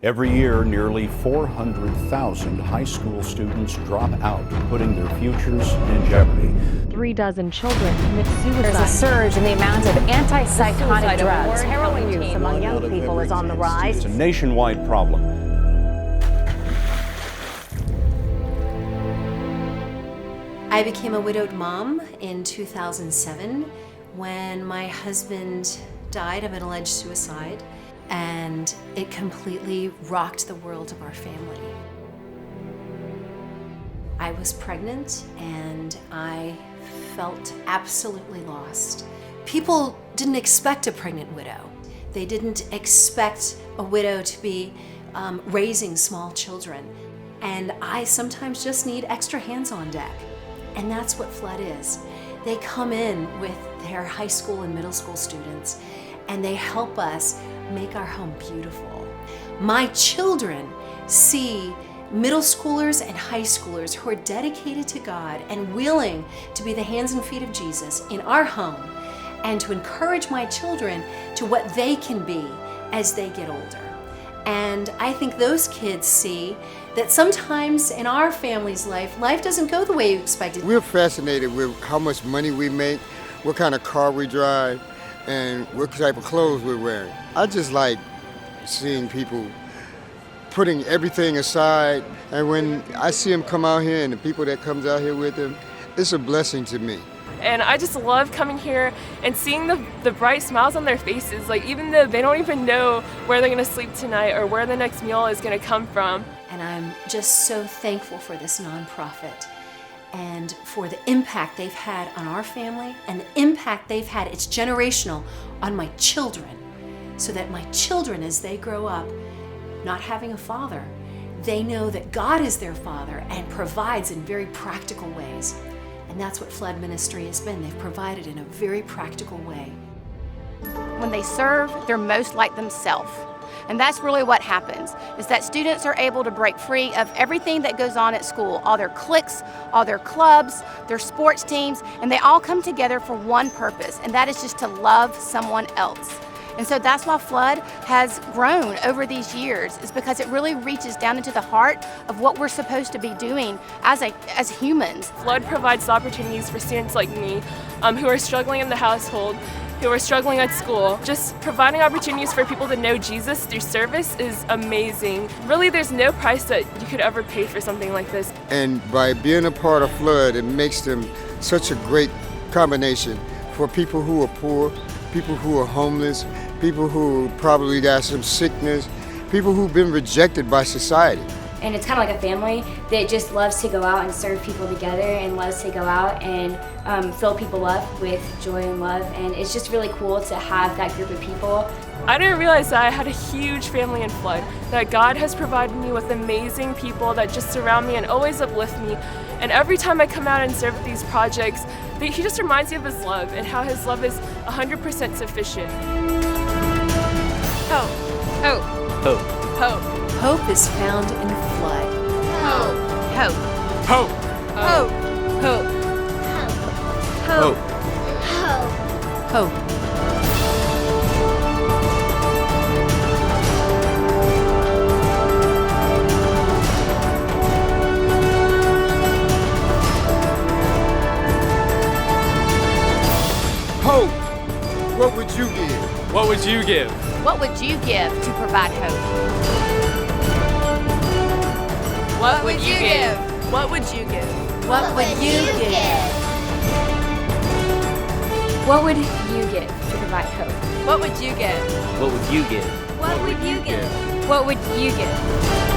Every year, nearly 400,000 high school students drop out, putting their futures in jeopardy. 3 dozen children commit suicide. There's a surge in the amount of antipsychotic drugs. Heroin use among young people is on the rise. It's a nationwide problem. I became a widowed mom in 2007 when my husband died of an alleged suicide, and it completely rocked the world of our family. I was pregnant and I felt absolutely lost. People didn't expect a pregnant widow. They didn't expect a widow to be raising small children. And I sometimes just need extra hands on deck. And that's what Flood is. They come in with their high school and middle school students, and they help us make our home beautiful. My children see middle schoolers and high schoolers who are dedicated to God and willing to be the hands and feet of Jesus in our home, and to encourage my children to what they can be as they get older. And I think those kids see that sometimes in our family's life doesn't go the way you expected. We're fascinated with how much money we make, what kind of car we drive, and what type of clothes we're wearing. I just like seeing people putting everything aside, and when I see them come out here and the people that comes out here with them, it's a blessing to me. And I just love coming here and seeing the bright smiles on their faces, like even though they don't even know where they're gonna sleep tonight or where the next meal is gonna come from. And I'm just so thankful for this nonprofit and for the impact they've had on our family, and the impact they've had, it's generational, on my children, so that my children, as they grow up not having a father, they know that God is their father and provides in very practical ways. And that's what Flood Ministry has been. They've provided in a very practical way. When they serve, they're most like themselves. And that's really what happens, is that students are able to break free of everything that goes on at school, all their cliques, all their clubs, their sports teams, and they all come together for one purpose, and that is just to love someone else. And so that's why Flood has grown over these years, is because it really reaches down into the heart of what we're supposed to be doing as humans. Flood provides opportunities for students like me who are struggling in the household, who are struggling at school. Just providing opportunities for people to know Jesus through service is amazing. Really, there's no price that you could ever pay for something like this. And by being a part of Flood, it makes them such a great combination for people who are poor, people who are homeless, people who probably got some sickness, people who've been rejected by society. And it's kind of like a family that just loves to go out and serve people together, and loves to go out and fill people up with joy and love. And it's just really cool to have that group of people. I didn't realize that I had a huge family in Flood, that God has provided me with amazing people that just surround me and always uplift me. And every time I come out and serve with these projects, He just reminds me of His love and how His love is 100% sufficient. Hope. Hope. Hope. Hope. Hope is found in Flood. Hope. Hope. Hope. Hope. Hope. Hope. Hope. Hope! What would you give? What would you give? What would you give to provide hope? What would you give? What would you give? What would you give? What would you give to provide hope? What would you give? What would you give? What would you give? What would you give?